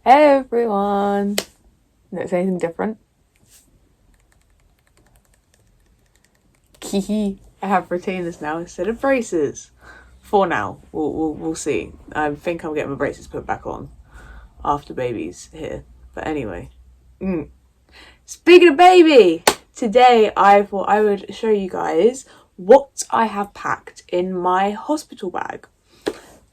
Hey everyone! Notice anything different? Kihi. I have retainers now instead of braces. For now. We'll see. I think I'll get my braces put back on after baby's here. But anyway. Speaking of baby! Today I thought I would show you guys what I have packed in my hospital bag.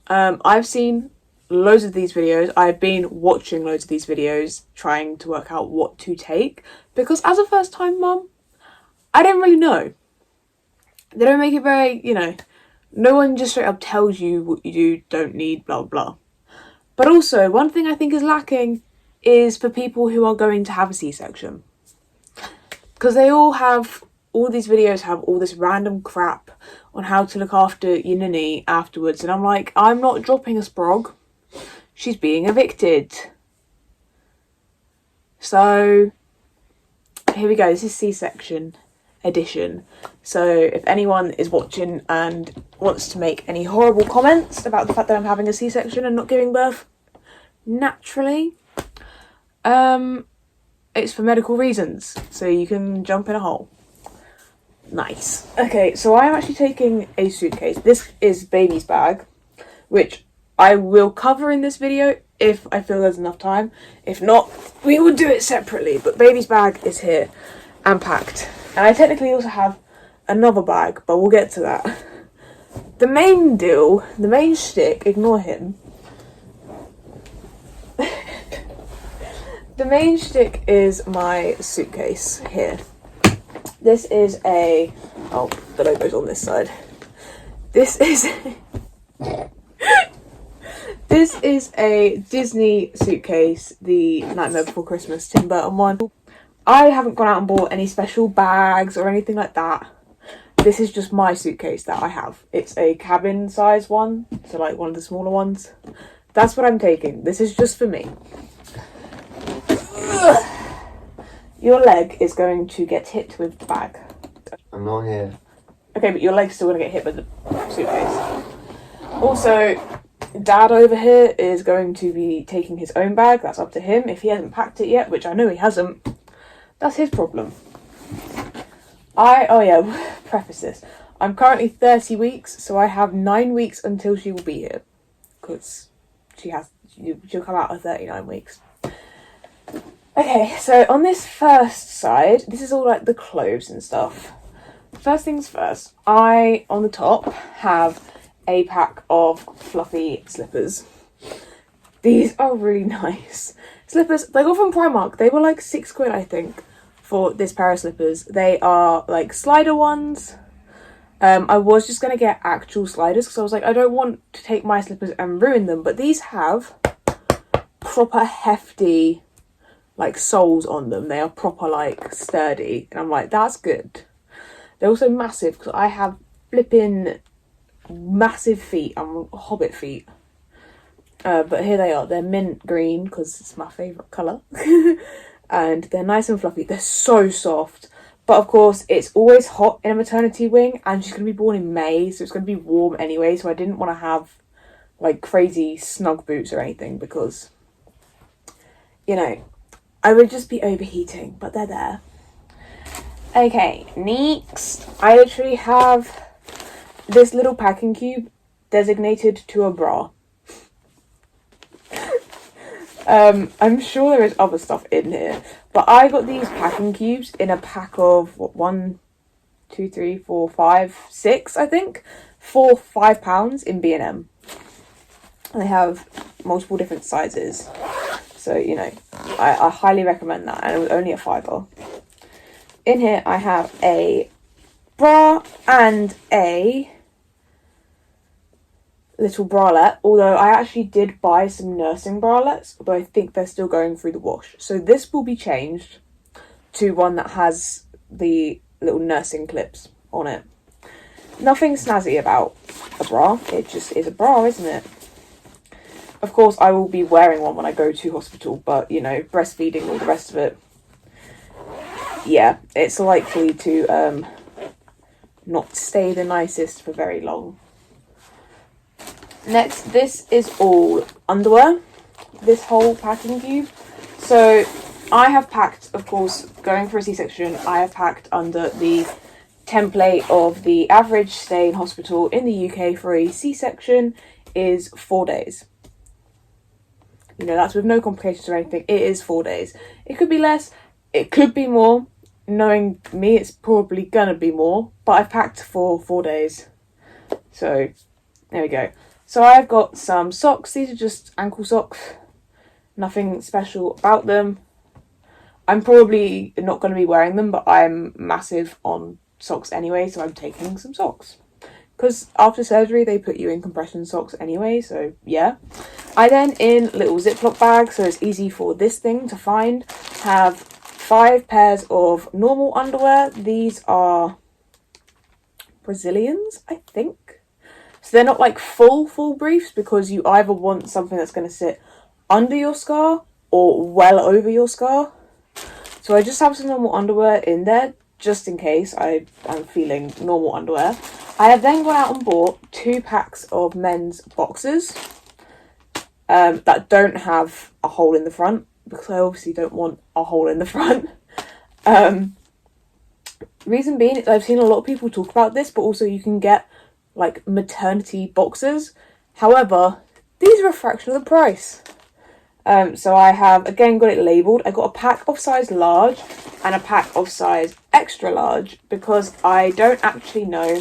I've seen loads of these videos. I've been watching loads of these videos trying to work out what to take because as a first time mum, I didn't really know. They don't make it very, no one just straight up tells you what you do, don't need, blah blah. But also, one thing I think is lacking is for people who are going to have a C-section. Because all these videos have all this random crap on how to look after your ninny afterwards. And I'm like, I'm not dropping a sprog. She's being evicted. So, here we go. This is C-section edition. So, if anyone is watching and wants to make any horrible comments about the fact that I'm having a C-section and not giving birth naturally, it's for medical reasons. So, you can jump in a hole. Nice. Okay, so I'm actually taking a suitcase. This is baby's bag, which I will cover in this video if I feel there's enough time. If not, we will do it separately. But baby's bag is here and packed. And I technically also have another bag, but we'll get to that. The main deal, the main shtick, ignore him. The main shtick is my suitcase here. This is the logo's on this side. This is a Disney suitcase, the Nightmare Before Christmas Tim Burton one. I haven't gone out and bought any special bags or anything like that. This is just my suitcase that I have. It's a cabin size one, so like one of the smaller ones. That's what I'm taking. This is just for me. Your leg is going to get hit with the bag. I'm not here. Okay, but your leg's still going to get hit with the suitcase. Also, Dad over here is going to be taking his own bag. That's up to him. If he hasn't packed it yet, which I know he hasn't, that's his problem. Preface this. I'm currently 30 weeks, so I have 9 weeks until she will be here. Because she'll come out at 39 weeks. Okay, so on this first side, this is all like the clothes and stuff. First things first, on the top, have a pack of fluffy slippers. These are really nice. Slippers, they got from Primark. They were like £6, I think, for this pair of slippers. They are like slider ones. I was just going to get actual sliders because I was like, I don't want to take my slippers and ruin them. But these have proper hefty like soles on them. They are proper like sturdy, and I'm like, that's good. They're also massive because I have flipping massive feet. I'm hobbit feet, but here they are. They're mint green because it's my favorite color. And they're nice and fluffy. They're so soft, but of course it's always hot in a maternity wing, and she's gonna be born in May, so it's gonna be warm anyway. So I didn't want to have like crazy snug boots or anything because I would just be overheating, but they're there. Okay, next, I literally have this little packing cube designated to a bra. I'm sure there is other stuff in here, but I got these packing cubes in a pack of, 1, 2, 3, 4, 5, 6, I think, for £5 in B&M. And they have multiple different sizes. So, I highly recommend that, and it was only a £5. In here, I have a bra and a little bralette, although I actually did buy some nursing bralettes, but I think they're still going through the wash. So this will be changed to one that has the little nursing clips on it. Nothing snazzy about a bra, it just is a bra, isn't it? Of course, I will be wearing one when I go to hospital, but, breastfeeding, all the rest of it. Yeah, it's likely to not stay the nicest for very long. Next, this is all underwear. this whole packing cube. So I have packed, of course, going for a C-section, I have packed under the template of the average stay in hospital in the UK for a C-section is 4 days. You know, that's with no complications or anything. It is 4 days. It could be less, it could be more. Knowing me, it's probably gonna be more, but I've packed for 4 days. So, there we go. So I've got some socks. These are just ankle socks. Nothing special about them. I'm probably not going to be wearing them, but I'm massive on socks anyway, so I'm taking some socks. Because after surgery, they put you in compression socks anyway, so yeah. I then, in little Ziploc bags, so it's easy for this thing to find, have 5 pairs of normal underwear. These are Brazilians, I think. So they're not like full briefs, because you either want something that's going to sit under your scar or well over your scar. So I just have some normal underwear in there, just in case I am feeling normal underwear. I have then gone out and bought 2 packs of men's boxers that don't have a hole in the front, because I obviously don't want a hole in the front. Reason being, I've seen a lot of people talk about this, but also you can get like maternity boxers. However, these are a fraction of the price. So I have, again, got it labelled. I got a pack of size large and a pack of size extra large, because I don't actually know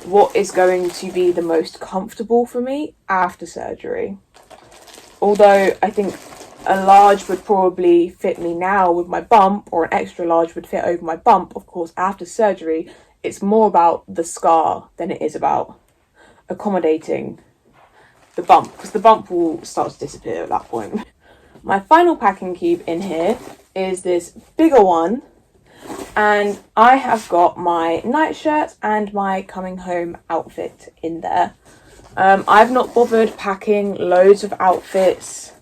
what is going to be the most comfortable for me after surgery. Although I think a large would probably fit me now with my bump, or an extra large would fit over my bump. Of course, after surgery, it's more about the scar than it is about accommodating the bump, because the bump will start to disappear at that point. My final packing cube in here is this bigger one, and I have got my nightshirt and my coming home outfit in there. I've not bothered packing loads of outfits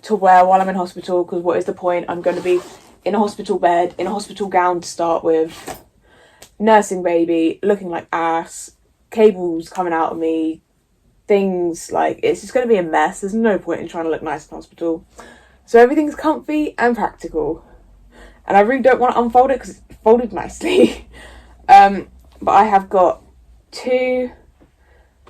to wear while I'm in hospital, because what is the point? I'm going to be in a hospital bed, in a hospital gown to start with, nursing baby, looking like ass, cables coming out of me, things like, it's just going to be a mess. There's no point in trying to look nice in hospital. So everything's comfy and practical. And I really don't want to unfold it because it's folded nicely. But I have got 2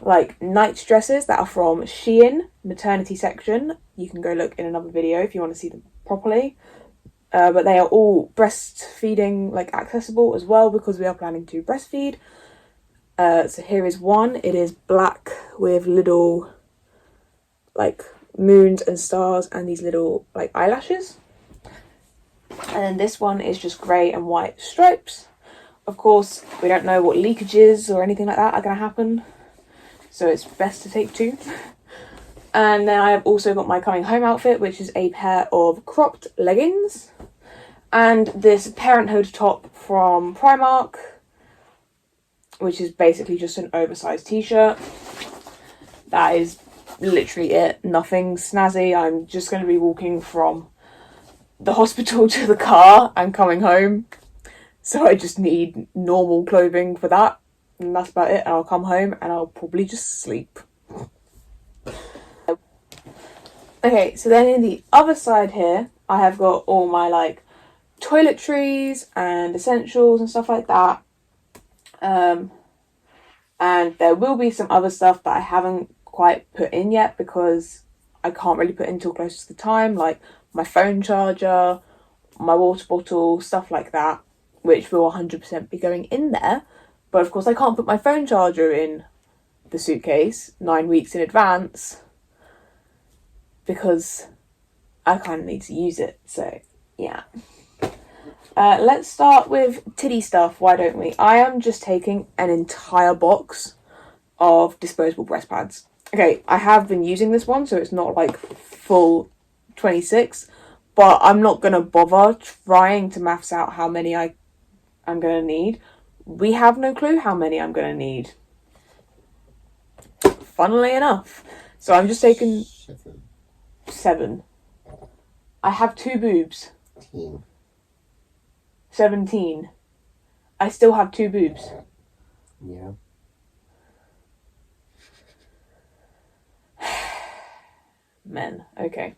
like night dresses that are from Shein, maternity section. You can go look in another video if you want to see them properly. But they are all breastfeeding like accessible as well, because we are planning to breastfeed. So here is one. It is black with little like moons and stars and these little like eyelashes. And then this one is just grey and white stripes. Of course, we don't know what leakages or anything like that are going to happen, so it's best to take 2. And then I have also got my coming home outfit, which is a pair of cropped leggings and this parenthood top from Primark, which is basically just an oversized t-shirt. That is literally it. Nothing snazzy. I'm just going to be walking from the hospital to the car and coming home. So I just need normal clothing for that. And that's about it. And I'll come home and I'll probably just sleep. Okay, so then in the other side here, I have got all my like toiletries and essentials and stuff like that. And there will be some other stuff that I haven't quite put in yet, because I can't really put in until close to the time, like my phone charger, my water bottle, stuff like that, which will 100% be going in there. But of course I can't put my phone charger in the suitcase 9 weeks in advance, because I kind of need to use it. So yeah. Let's start with titty stuff, why don't we? I am just taking an entire box of disposable breast pads. Okay, I have been using this one, so it's not like full 26, but I'm not going to bother trying to maths out how many I'm going to need. We have no clue how many I'm going to need, funnily enough. So I'm just taking 7. I have 2 boobs. 17. I still have 2 boobs. Men. Okay.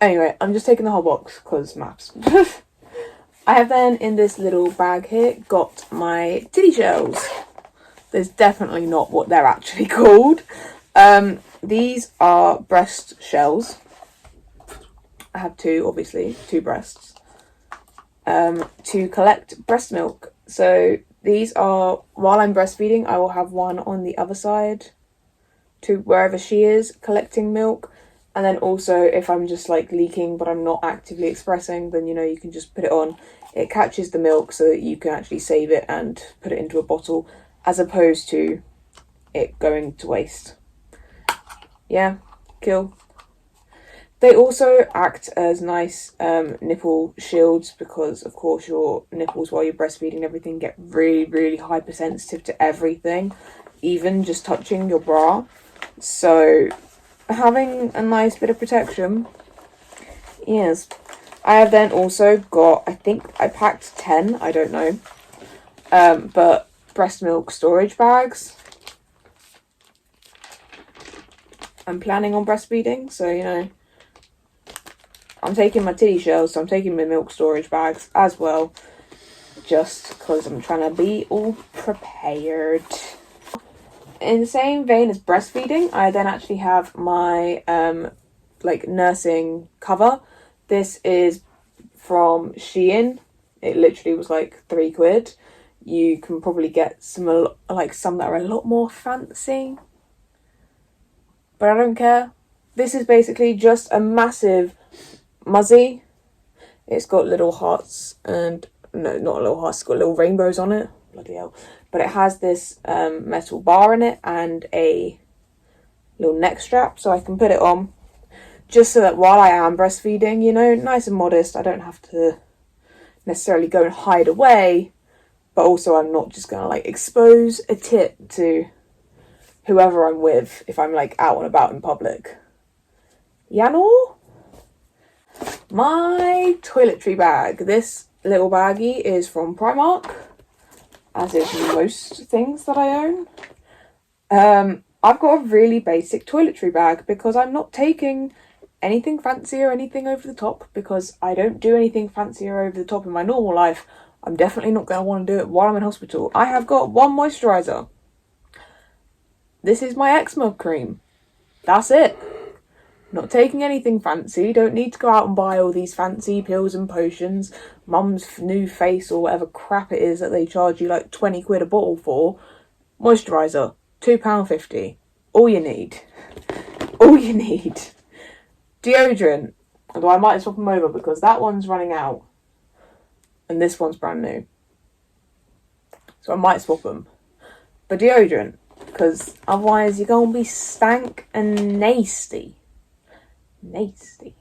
Anyway, I'm just taking the whole box because maths. I have then in this little bag here got my titty shells. There's definitely not what they're actually called. These are breast shells. I have two, obviously, two breasts. To collect breast milk. So these are, while I'm breastfeeding, I will have one on the other side to wherever she is collecting milk. And then also if I'm just like leaking but I'm not actively expressing, then you know you can just put it on. It catches the milk so that you can actually save it and put it into a bottle as opposed to it going to waste. Yeah, cool. They also act as nice nipple shields because, of course, your nipples while you're breastfeeding and everything get really, really hypersensitive to everything, even just touching your bra. So having a nice bit of protection, yes. I have then also got, I think I packed 10, I don't know, but breast milk storage bags. I'm planning on breastfeeding, so, you know, I'm taking my titty shells, so I'm taking my milk storage bags as well, just because I'm trying to be all prepared. In the same vein as breastfeeding, I then actually have my, like, nursing cover. This is from Shein. It literally was like £3. You can probably get some, like, some that are a lot more fancy, but I don't care. This is basically just a massive muzzy. It's got little hearts and, no, not little hearts, it's got little rainbows on it. Bloody hell. But it has this metal bar in it and a little neck strap, so I can put it on just so that while I am breastfeeding, you know, nice and modest, I don't have to necessarily go and hide away, but also I'm not just gonna like expose a tit to whoever I'm with if I'm like out and about in public. Yeah, no? My toiletry bag. This little baggie is from Primark, as is most things that I own. I've got a really basic toiletry bag because I'm not taking anything fancy or anything over the top, because I don't do anything fancy or over the top in my normal life. I'm definitely not going to want to do it while I'm in hospital. I have got one moisturiser. This is my eczema cream. That's it. Not taking anything fancy. Don't need to go out and buy all these fancy pills and potions, mum's new face or whatever crap it is that they charge you like 20 quid a bottle for. Moisturiser, £2.50. All you need. All you need. Deodorant. Although I might swap them over because that one's running out and this one's brand new. So I might swap them. But deodorant, because otherwise you're going to be stank and nasty. Nasty.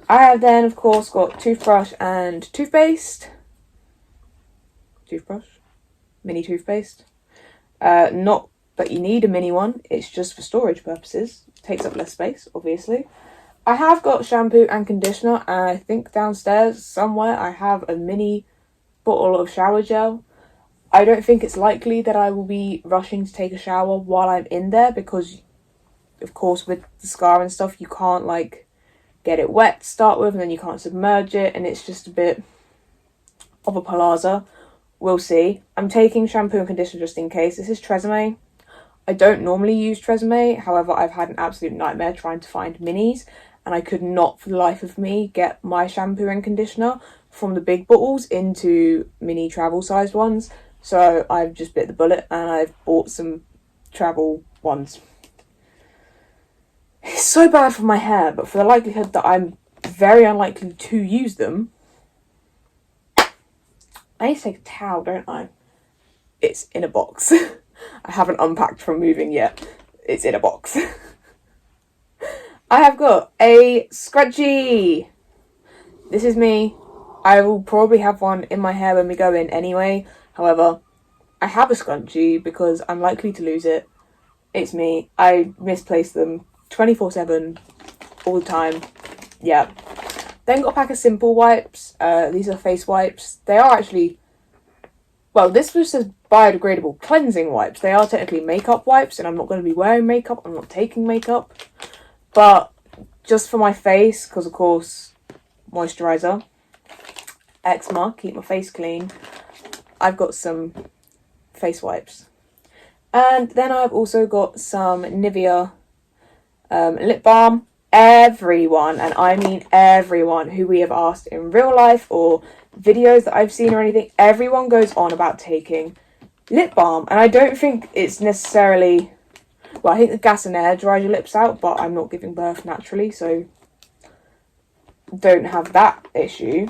I have then, of course, got toothbrush and toothpaste. Toothbrush? Mini toothpaste. Not that you need a mini one, it's just for storage purposes. It takes up less space, obviously. I have got shampoo and conditioner, and I think downstairs somewhere I have a mini bottle of shower gel. I don't think it's likely that I will be rushing to take a shower while I'm in there because, of course, with the scar and stuff, you can't, like, get it wet to start with, and then you can't submerge it, and it's just a bit of a palaza. We'll see. I'm taking shampoo and conditioner just in case. This is Tresemme. I don't normally use Tresemme, however, I've had an absolute nightmare trying to find minis, and I could not, for the life of me, get my shampoo and conditioner from the big bottles into mini travel-sized ones, so I've just bit the bullet, and I've bought some travel ones. It's so bad for my hair, but for the likelihood that I'm very unlikely to use them, I need to take a towel, don't I? It's in a box. I haven't unpacked from moving yet. It's in a box. I have got a scrunchie. This is me. I will probably have one in my hair when we go in anyway. However, I have a scrunchie because I'm likely to lose it. It's me. I misplace them 24/7 all the time. Yeah. Then got a pack of simple wipes. These are face wipes. They are actually, well, this was says biodegradable cleansing wipes. They are technically makeup wipes, and I'm not going to be wearing makeup. I'm not taking makeup. But just for my face, because of course, moisturiser, eczema, keep my face clean, I've got some face wipes. And then I've also got some Nivea lip balm. Everyone, and I mean everyone who we have asked in real life or videos that I've seen or anything, everyone goes on about taking lip balm. And I don't think it's necessarily, well, I think the gas and air dries your lips out, but I'm not giving birth naturally, so don't have that issue.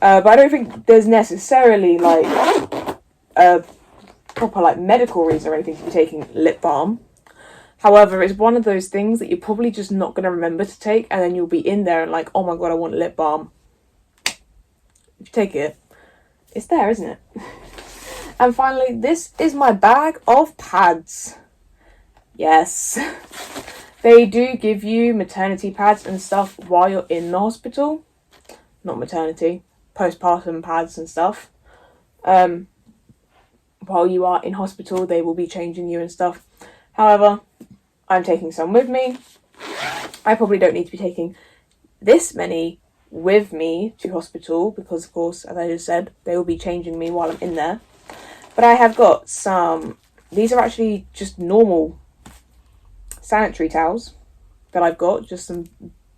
But I don't think there's necessarily like a proper like medical reason or anything to be taking lip balm. However, it's one of those things that you're probably just not going to remember to take, and then you'll be in there and like, oh my god, I want lip balm. If you take it, it's there, isn't it? And finally, this is my bag of pads. Yes. They do give you maternity pads and stuff while you're in the hospital. Not maternity, postpartum pads and stuff. While you are in hospital, they will be changing you and stuff. However, I'm taking some with me. I probably don't need to be taking this many with me to hospital because, of course, as I just said, they will be changing me while I'm in there. But I have got some, these are actually just normal sanitary towels that I've got, just some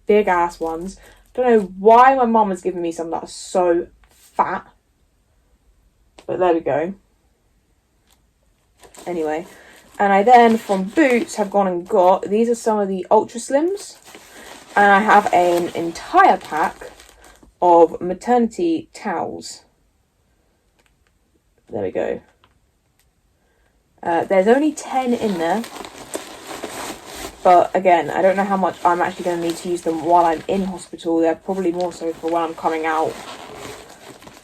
big ass ones. Don't know why my mum has given me some that are so fat, but there we go. Anyway. And I then, from Boots, have gone and got, these are some of the Ultra Slims. And I have an entire pack of maternity towels. There we go. There's only 10 in there. But again, I don't know how much I'm actually going to need to use them while I'm in hospital. They're probably more so for when I'm coming out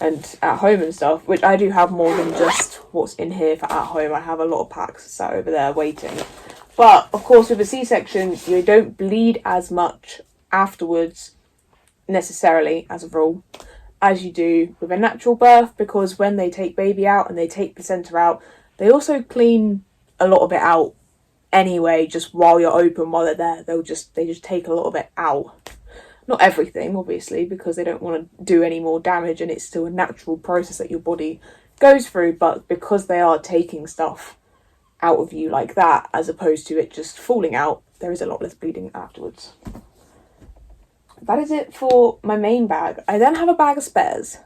and at home and stuff, which I do have more than just what's in here for at home. I have a lot of packs sat over there waiting. But of course, with a C-section, you don't bleed as much afterwards necessarily, as a rule, as you do with a natural birth, because when they take baby out and they take placenta out, they also clean a lot of it out anyway, just while you're open, while they're there. They just take a lot of it out. Not everything, obviously, because they don't want to do any more damage, and it's still a natural process that your body goes through, but because they are taking stuff out of you like that, as opposed to it just falling out, there is a lot less bleeding afterwards. That is it for my main bag. I then have a bag of spares,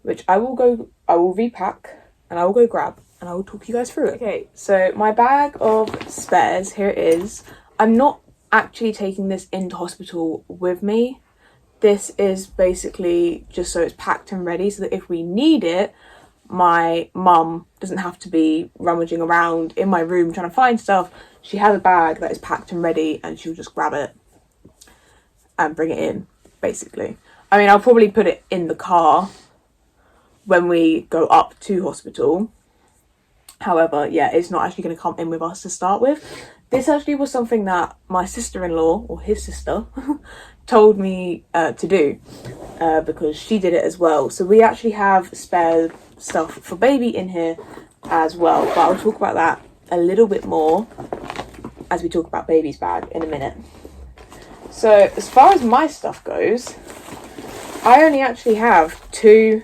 which I will repack, and I will go grab, and I will talk you guys through it. Okay, so my bag of spares, here it is. I'm not actually taking this into hospital with me. This is basically just so it's packed and ready, so that if we need it, my mum doesn't have to be rummaging around in my room trying to find stuff. She has a bag that is packed and ready, and she'll just grab it and bring it in, basically. I mean, I'll probably put it in the car when we go up to hospital. However, yeah, it's not actually going to come in with us to start with. This actually was something that my sister-in-law, or his sister, told me to do, because she did it as well. So we actually have spare stuff for baby in here as well, but I'll talk about that a little bit more as we talk about baby's bag in a minute. So as far as my stuff goes, I only actually have two.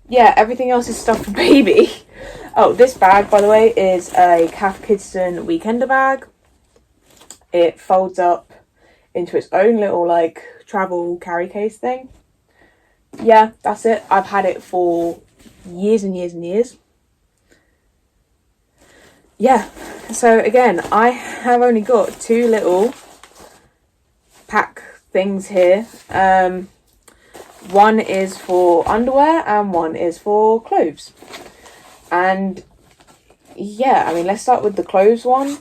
Yeah, everything else is stuff for baby. Oh, this bag, by the way, is a Cath Kidston Weekender bag. It folds up into its own little, like, travel carry case thing. Yeah, that's it. I've had it for years and years and years. Yeah, so again, I have only got two little pack things here. One is for underwear and one is for clothes. And yeah, I mean, let's start with the clothes one.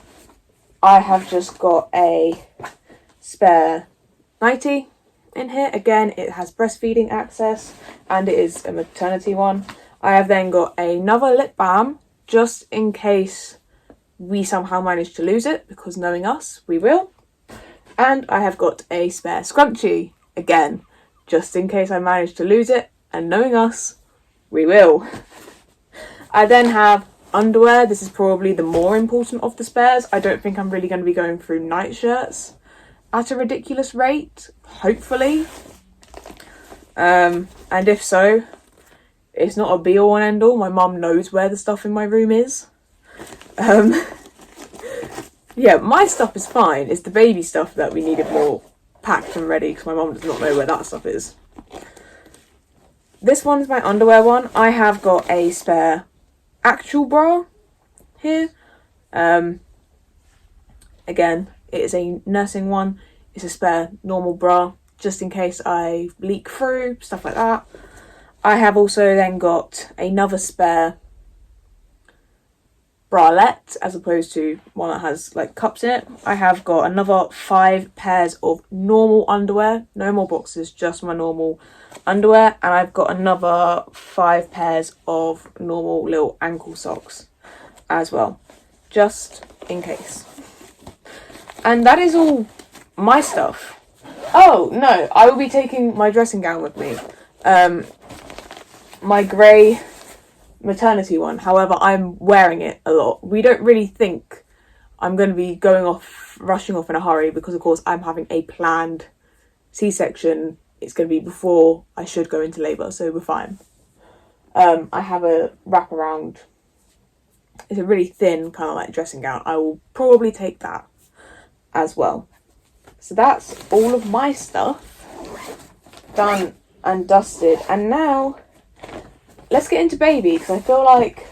I have just got a spare nightie in here. Again, it has breastfeeding access and it is a maternity one. I have then got another lip balm just in case we somehow manage to lose it, because knowing us, we will. And I have got a spare scrunchie, again, just in case I manage to lose it, and knowing us, We will. I then have underwear. This is probably the more important of the spares. I don't think I'm really going to be going through nightshirts at a ridiculous rate, hopefully. And if so, it's not a be all and end all. My mum knows where the stuff in my room is. Yeah, my stuff is fine. It's the baby stuff that we needed more packed and ready because my mum does not know where that stuff is. This one's my underwear one. I have got a spare actual bra here. Again, it is a nursing one. It's a spare normal bra just in case I leak through, stuff like that. I have also then got another spare bralette as opposed to one that has like cups in it. I have got another 5 pairs of normal underwear, no more boxes, just my normal underwear, and I've got another 5 pairs of normal little ankle socks as well, just in case. And that is all my stuff. Oh no, I will be taking my dressing gown with me, my grey maternity one. However, I'm wearing it a lot. We don't really think I'm going to be rushing off in a hurry because of course I'm having a planned C-section. It's going to be before I should go into labour, so we're fine. I have a wraparound. It's a really thin kind of like dressing gown. I will probably take that as well. So that's all of my stuff done and dusted. And now let's get into baby, because I feel like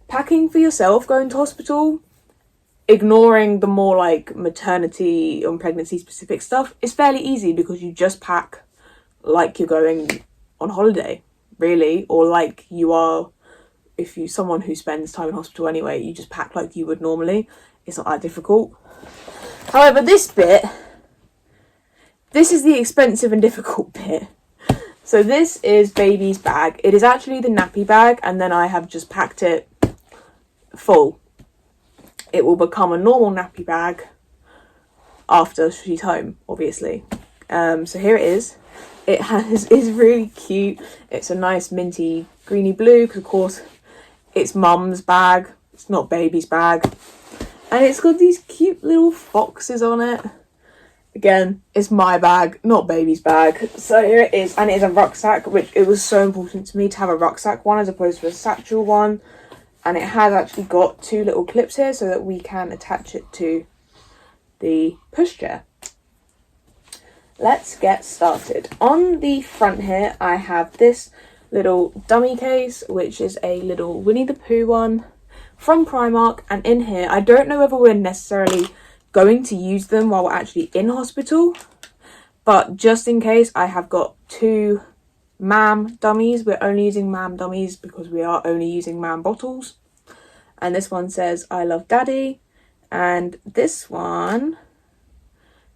packing for yourself, going to hospital, ignoring the more like maternity and pregnancy specific stuff, is fairly easy because you just pack like you're going on holiday, really, or like you are, if you're someone who spends time in hospital anyway, you just pack like you would normally. It's not that difficult. However, this is the expensive and difficult bit. So this is baby's bag. It is actually the nappy bag, and then I have just packed it full. It will become a normal nappy bag after she's home, obviously. So here it is. It's really cute. It's a nice minty greeny blue, because of course it's mum's bag. It's not baby's bag. And it's got these cute little foxes on it. Again, it's my bag, not baby's bag. So here it is, and it is a rucksack, which it was so important to me to have a rucksack one as opposed to a satchel one. And it has actually got 2 little clips here so that we can attach it to the pushchair. Let's get started. On the front here, I have this little dummy case, which is a little Winnie the Pooh one from Primark. And in here, I don't know whether we're necessarily going to use them while we're actually in hospital, but just in case, I have got 2 mam dummies. We're only using mam dummies because we are only using mam bottles. And this one says I love daddy, and this one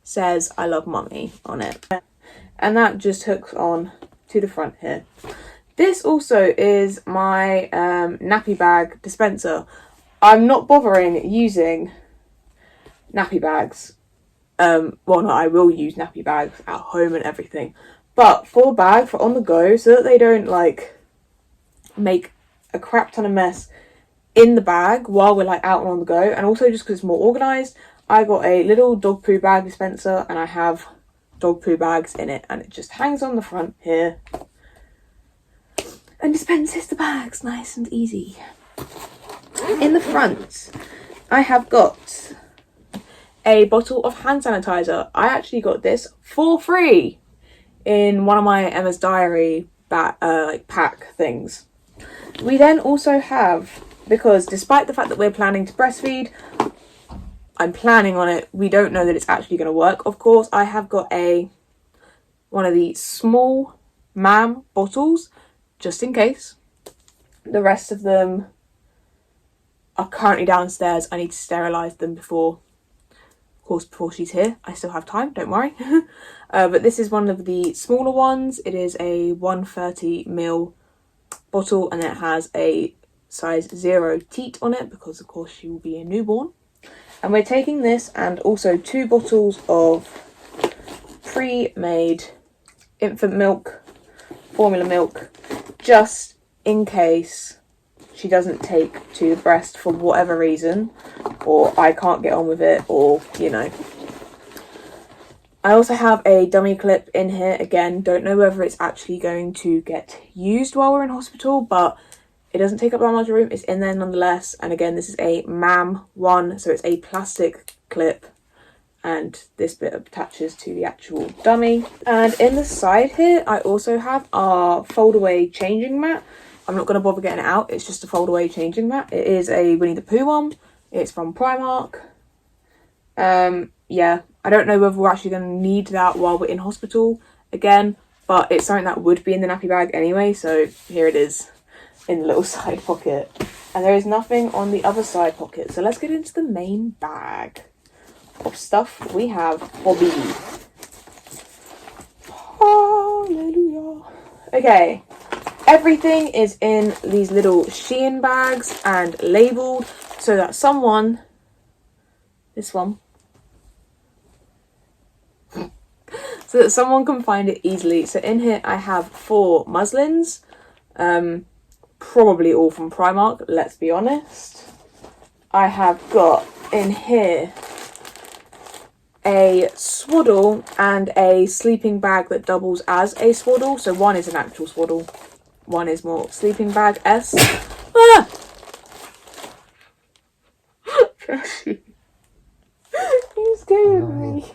says I love mummy on it, and that just hooks on to the front here. This also is my nappy bag dispenser. I'm not bothering using nappy bags. Well, no, I will use nappy bags at home and everything, but for a bag for on the go, so that they don't like make a crap ton of mess in the bag while we're like out and on the go, and also just because it's more organized, I got a little dog poo bag dispenser, and I have dog poo bags in it, and it just hangs on the front here and dispenses the bags nice and easy. In the front, I have got a bottle of hand sanitizer. I actually got this for free in one of my Emma's Diary pack things. We then also have, because despite the fact that we're planning to breastfeed, I'm planning on it, we don't know that it's actually going to work, of course. I have got one of the small mam bottles, just in case. The rest of them are currently downstairs. I need to sterilise them before she's here. I still have time, don't worry. But this is one of the smaller ones. It is a 130ml bottle, and it has a size 0 teat on it because of course she will be a newborn. And we're taking this and also 2 bottles of pre-made infant milk, formula milk, just in case she doesn't take to the breast for whatever reason, or I can't get on with it, or, you know. I also have a dummy clip in here. Again, don't know whether it's actually going to get used while we're in hospital, but it doesn't take up that much room. It's in there nonetheless. And again, this is a MAM one, so it's a plastic clip, and this bit attaches to the actual dummy. And in the side here, I also have our fold-away changing mat. I'm not going to bother getting it out. It's just a fold-away changing mat. It is a Winnie the Pooh one. It's from Primark. Yeah, I don't know whether we're actually going to need that while we're in hospital again, but it's something that would be in the nappy bag anyway, so here it is in the little side pocket. And there is nothing on the other side pocket, so let's get into the main bag of stuff we have for Bobby. Hallelujah. Okay, everything is in these little Shein bags and labelled so that someone, this one, so that someone can find it easily. So in here I have 4 muslins, probably all from Primark, let's be honest. I have got in here a swaddle and a sleeping bag that doubles as a swaddle. So one is an actual swaddle, one is more sleeping bag S. Ah! You scared me.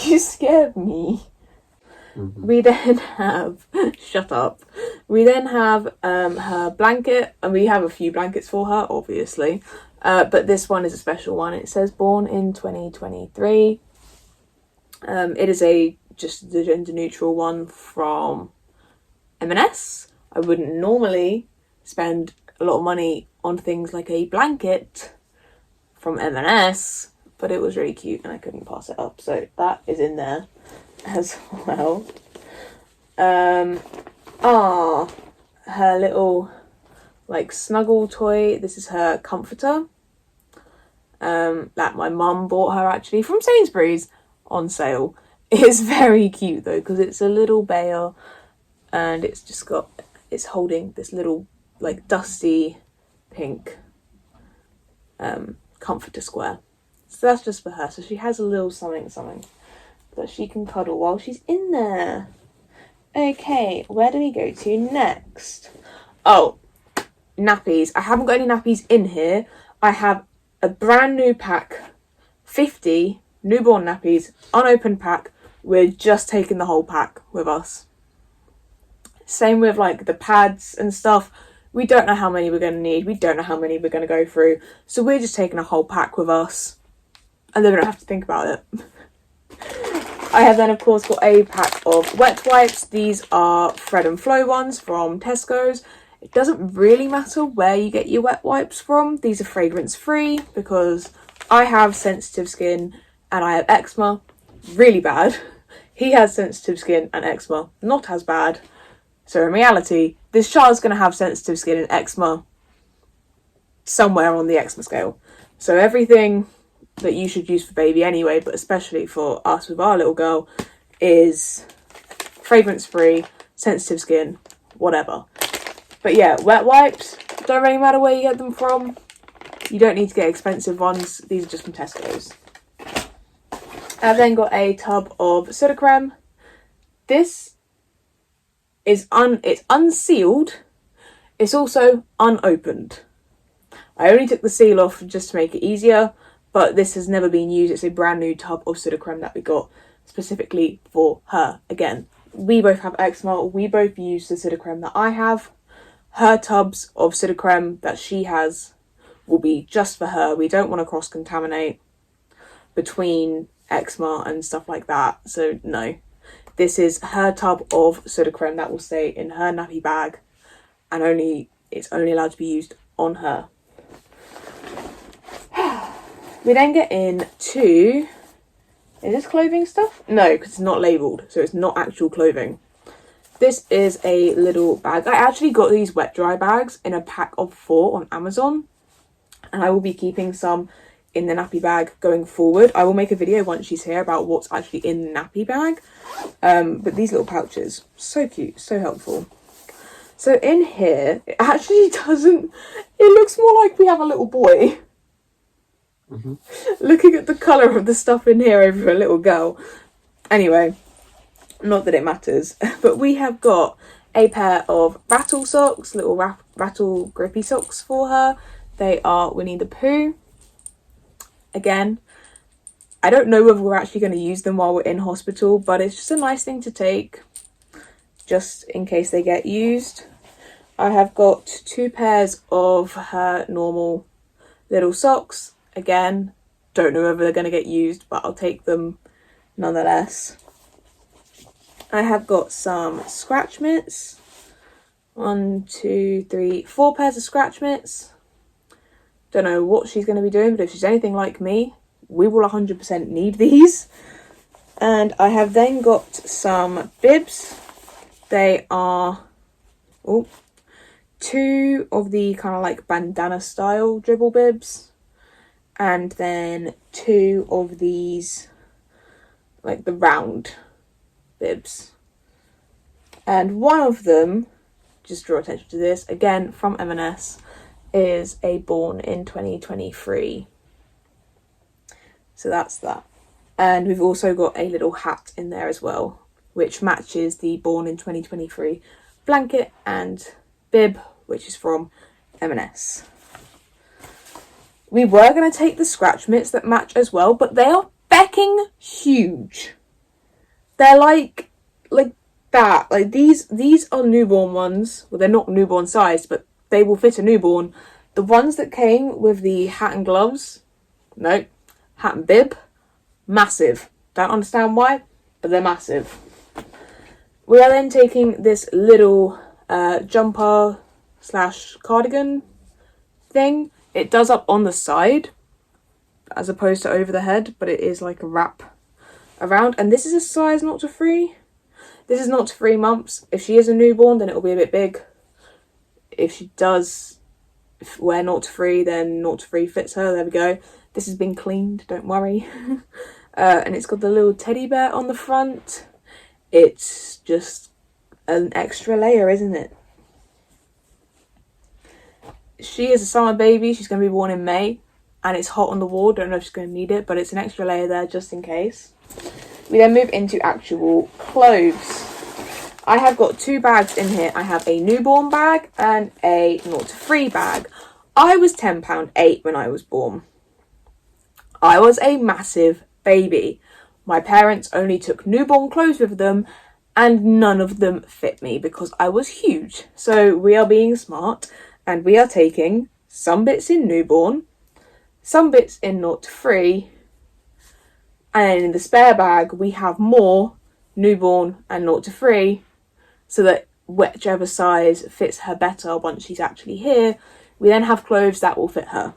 You scared me. We then have, shut up. We then have her blanket, and we have a few blankets for her, obviously. But this one is a special one. It says born in 2023. It is just the gender neutral one from M&S. I wouldn't normally spend a lot of money on things like a blanket from M&S, but it was really cute and I couldn't pass it up, so that is in there as well. Her little like snuggle toy. This is her comforter that my mum bought her actually from Sainsbury's on sale. It's very cute though, because it's a little bear and it's holding this little like dusty pink comforter square. So that's just for her. So she has a little something that she can cuddle while she's in there. Okay, where do we go to next? Oh, nappies. I haven't got any nappies in here. I have a brand new pack, 50 newborn nappies, unopened pack. We're just taking the whole pack with us. Same with like the pads and stuff. We don't know how many we're going to need. We don't know how many we're going to go through. So we're just taking a whole pack with us. And then we don't have to think about it. I have then of course got a pack of wet wipes. These are Thread and Flow ones from Tesco's. It doesn't really matter where you get your wet wipes from. These are fragrance free because I have sensitive skin and I have eczema, really bad. He has sensitive skin and eczema, not as bad. So in reality, this child's going to have sensitive skin and eczema somewhere on the eczema scale. So everything that you should use for baby anyway, but especially for us with our little girl, is fragrance free, sensitive skin, whatever. But yeah, wet wipes, don't really matter where you get them from. You don't need to get expensive ones. These are just from Tesco's. I've then got a tub of soda creme. This is it's unsealed. It's also unopened. I only took the seal off just to make it easier, but this has never been used. It's a brand new tub of soda creme that we got specifically for her. Again, we both have eczema. We both use the soda creme that I have. Her tubs of soda creme that she has will be just for her. We don't want to cross-contaminate between eczema and stuff like that. So no, this is her tub of soda creme that will stay in her nappy bag, and it's only allowed to be used on her. We then get into, is this clothing stuff? No, because it's not labelled, so it's not actual clothing. This is a little bag. I actually got these wet dry bags in a pack of 4 on Amazon, and I will be keeping some in the nappy bag going forward. I will make a video once she's here about what's actually in the nappy bag. But these little pouches, so cute, so helpful. So in here, it actually doesn't, it looks more like we have a little boy. Mm-hmm. Looking at the colour of the stuff in here over a little girl. Anyway, not that it matters, but we have got a pair of rattle socks, little rattle grippy socks for her. They are Winnie the Pooh. Again, I don't know whether we're actually going to use them while we're in hospital, but it's just a nice thing to take, just in case they get used. I have got 2 pairs of her normal little socks. Again, don't know whether they're going to get used, but I'll take them nonetheless. I have got some scratch mitts. 1, 2, 3, 4 pairs of scratch mitts. Don't know what she's going to be doing, but if she's anything like me, we will 100% need these. And I have then got some bibs. They are 2 of the kind of like bandana style dribble bibs, and then 2 of these like the round bibs. And one of them, just draw attention to this, again from M&S, is a Born in 2023. So that's that. And we've also got a little hat in there as well, which matches the Born in 2023 blanket and bib, which is from M&S. We were going to take the scratch mitts that match as well, but they are becking huge. They're like that. Like these are newborn ones. Well, they're not newborn sized, but they will fit a newborn. The ones that came with the hat and gloves, nope. Hat and bib, massive. Don't understand why, but they're massive. We are then taking this little jumper / cardigan thing. It does up on the side as opposed to over the head, but it is like a wrap around. And this is a size 0 to 3. This is 0 to 3 months. If she is a newborn, then it'll be a bit big. If she does wear 0 to 3, then 0 to 3 fits her. There we go. This has been cleaned, don't worry. And it's got the little teddy bear on the front. It's just an extra layer, isn't it? She is a summer baby. She's going to be born in May. And it's hot on the wall. Don't know if she's going to need it, but it's an extra layer there just in case. We then move into actual clothes. I have got 2 bags in here. I have a newborn bag and a 0 to 3 bag. I was £10.8 when I was born. I was a massive baby. My parents only took newborn clothes with them, and none of them fit me because I was huge. So we are being smart, and we are taking some bits in newborn, some bits in 0 to 3, and in the spare bag we have more newborn and 0 to 3, so that whichever size fits her better once she's actually here, we then have clothes that will fit her.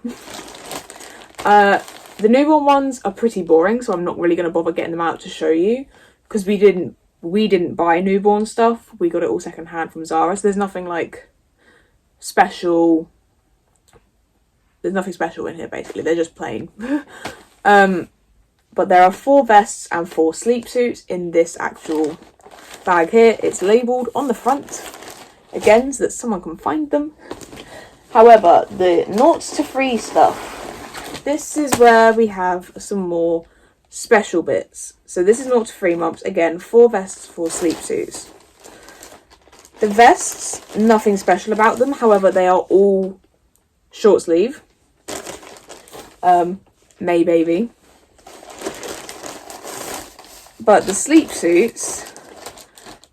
The newborn ones are pretty boring, so I'm not really going to bother getting them out to show you, because we didn't buy newborn stuff. We got it all secondhand from Zara, so there's nothing like special. There's nothing special in here, basically. They're just plain. But there are 4 vests and 4 sleep suits in this actual bag here. It's labelled on the front, again, so that someone can find them. However, the 0 to 3 stuff, this is where we have some more special bits. So this is 0 to 3 months. Again, 4 vests, 4 sleep suits. The vests, nothing special about them. However, they are all short sleeve. May baby. But the sleep suits,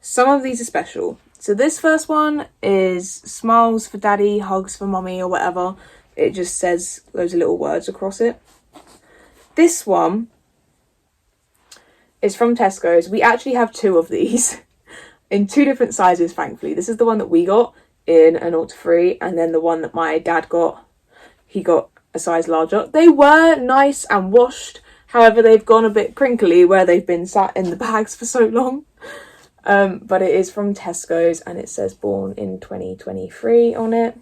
some of these are special. So this first one is smiles for daddy, hugs for mummy, or whatever. It just says loads of little words across it. This one is from Tesco's. We actually have 2 of these in 2 different sizes, thankfully. This is the one that we got in a 0 to 3, and then the one that my dad got, he got a size larger. They were nice and washed. However, they've gone a bit crinkly where they've been sat in the bags for so long. But it is from Tesco's, and it says Born in 2023 on it.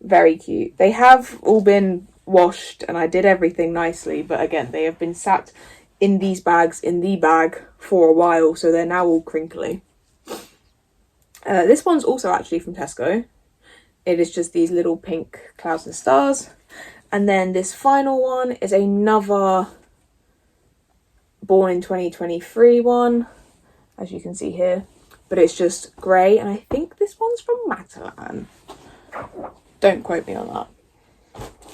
Very cute. They have all been washed, and I did everything nicely, but again, they have been sat in these bags, in the bag, for a while, so they're now all crinkly. This one's also actually from Tesco. It is just these little pink clouds and stars. And then this final one is another Born in 2023 one, as you can see here. But it's just grey, and I think this one's from Matalan. Don't quote me on that.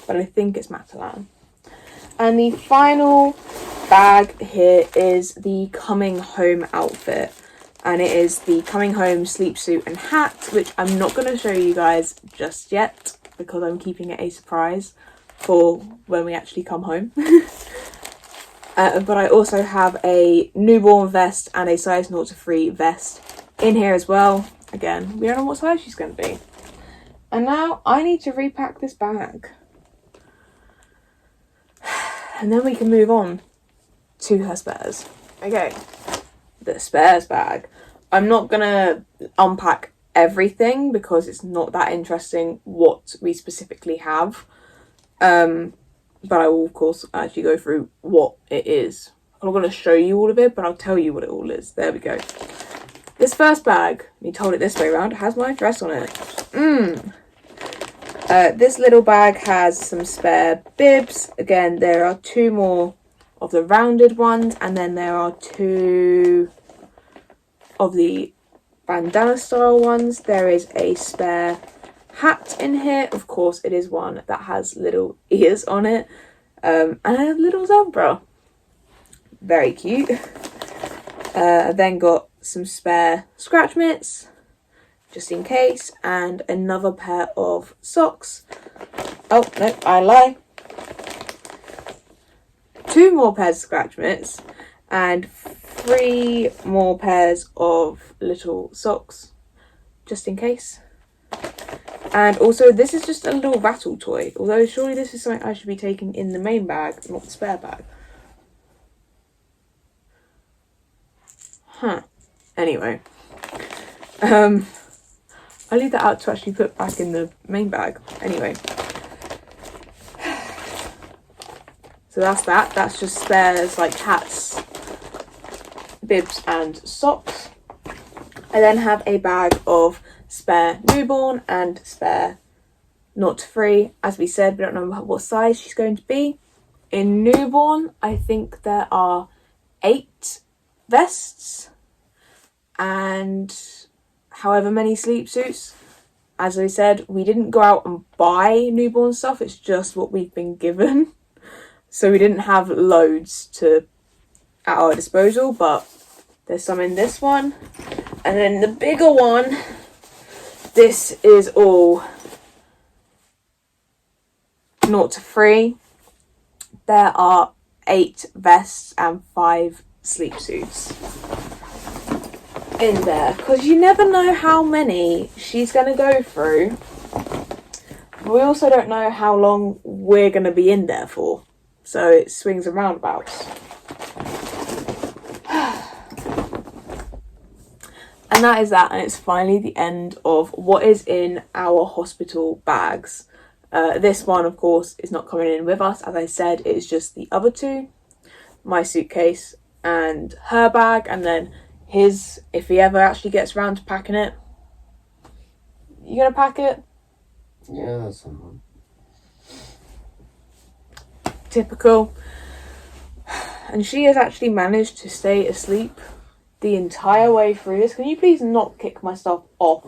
But I think it's Matalan. And the final bag here is the coming home outfit. And it is the coming home sleep suit and hat, which I'm not going to show you guys just yet because I'm keeping it a surprise for when we actually come home. But I also have a newborn vest and a size 0 to 3 vest in here as well. Again, we don't know what size she's going to be. And now I need to repack this bag. And then we can move on to her spares. Okay, the spares bag. I'm not going to unpack everything because it's not that interesting what we specifically have. But I will, of course, actually go through what it is. I'm not going to show you all of it, but I'll tell you what it all is. There we go. This first bag, you told it this way around, has my address on it. This little bag has some spare bibs. Again, there are 2 more of the rounded ones, and then there are 2 of the bandana style ones. There is a spare hat in here. Of course, it is one that has little ears on it, and a little zebra. Very cute. I've then got some spare scratch mitts, just in case, and another pair of socks. Oh, no, I lie. 2 more pairs of scratch mitts, and 3 more pairs of little socks, just in case. And also, this is just a little rattle toy, although surely this is something I should be taking in the main bag, not the spare bag. Huh. Anyway. I'll leave that out to actually put back in the main bag. Anyway. So that's that. That's just spares like hats, bibs and socks. I then have a bag of spare newborn and spare 0 to 3. As we said, we don't know what size she's going to be. In newborn, I think there are 8 vests and however many sleep suits. As I said, we didn't go out and buy newborn stuff. It's just what we've been given. So we didn't have loads at our disposal, but there's some in this one. And then the bigger one, this is all 0 to 3. There are 8 vests and 5 sleep suits in there, because you never know how many she's going to go through. But we also don't know how long we're going to be in there for. So it swings and roundabouts. And that is that, and it's finally the end of what is in our hospital bags. This one, of course, is not coming in with us. As I said, it is just the other 2. My suitcase and her bag, and then his, if he ever actually gets around to packing it. You gonna pack it? Yeah, that's someone. Typical. And she has actually managed to stay asleep the entire way through this. Can you please not kick my stuff off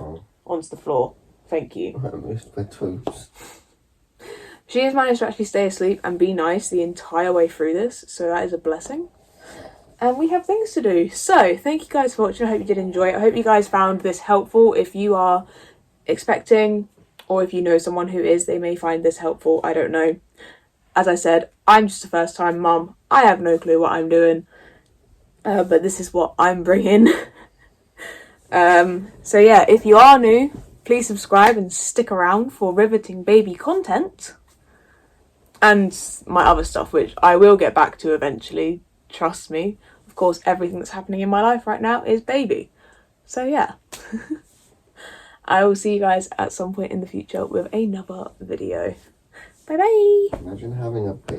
onto the floor? Thank you. I missed my toes. She has managed to actually stay asleep and be nice the entire way through this, so that is a blessing. And we have things to do. So, thank you guys for watching. I hope you did enjoy it. I hope you guys found this helpful. If you are expecting, or if you know someone who is, they may find this helpful. I don't know. As I said, I'm just a first-time mum. I have no clue what I'm doing. But this is what I'm bringing. So yeah, if you are new, please subscribe and stick around for riveting baby content. And my other stuff, which I will get back to eventually. Trust me. Of course, everything that's happening in my life right now is baby. So yeah. I will see you guys at some point in the future with another video. Bye bye! Imagine having a baby.